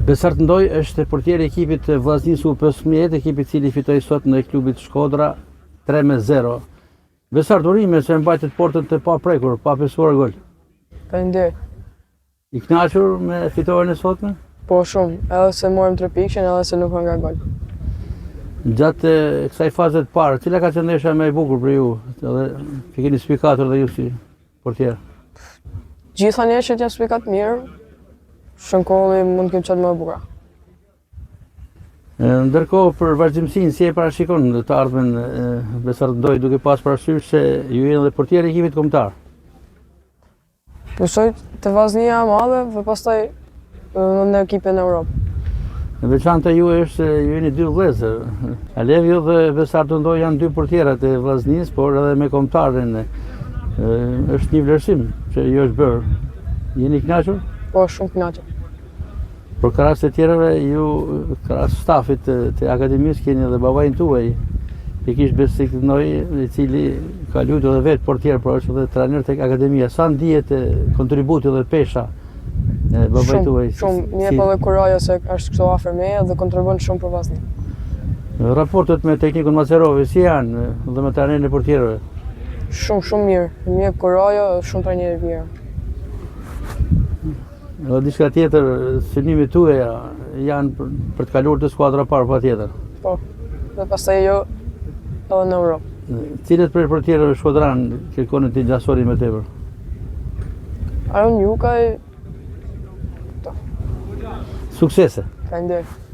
Besart Ndoj është portieri i ekipit Vllaznis U15, ekipi i cili fitoi sot në klubit Shkodra 3-0. Besart, urime se mbajtet portën të paprekur, pa besuar gol. Faleminderit. I kënaqur me fitoren e sotme? Po shumë, edhe se morëm 3 pikë, edhe se nuk nga gol. Gjatë kësaj faze të parë, cila ka qenë ndeshja më e bukur për ju? Edhe që keni spikatur dhe ju si portier? Gjitha ndeshjet janë spikat mirë. Shënkolli mund të kemë qenë më e bukura. Ndërkohë për vazhdimsinë, si e parashikon të ardhmen Besart Ndoj duke pas parasysh se ju jeni edhe portier i ekipit kombëtar? Besoj të vazhdia e madhe dhe pastaj në ekipin e Europë. Në veçantë ju është se ju jeni 2 vëllezër. Alevjo dhe Besart Ndoj janë 2 portierat e Vllaznis, por edhe me kombëtarin është një vlerësim që ju është bërë. Jeni kënaqur? Po shumë kënaqur. Por krahas të tjerëve, ju krahas stafit të akademisë keni edhe babain tuaj, Pekish Besik Ndoj, i cili ka luajtur edhe vetë portier, por është edhe trajner tek akademia. Sa ndihet kontributi dhe pesha e babait tuaj? Shumë, mirë po dhe kuraja se është këtu afër meje dhe kontribon shumë për Vllaznin. Raportet me teknikun Macerovi si janë dhe me trajnerin e portierëve? Shumë mirë. Mirë kuraja, shumë trajner i mirë. Edhe diçka tjetër, synimet tuaja janë për të kaluar të skuadra parë patjetër. Po. Dhe pastaj jo edhe në Europë. Cilët prej portierëve shkodran kërkonin të gjasoni më tepër? Aron Jukaj. Suksese. Faleminderit.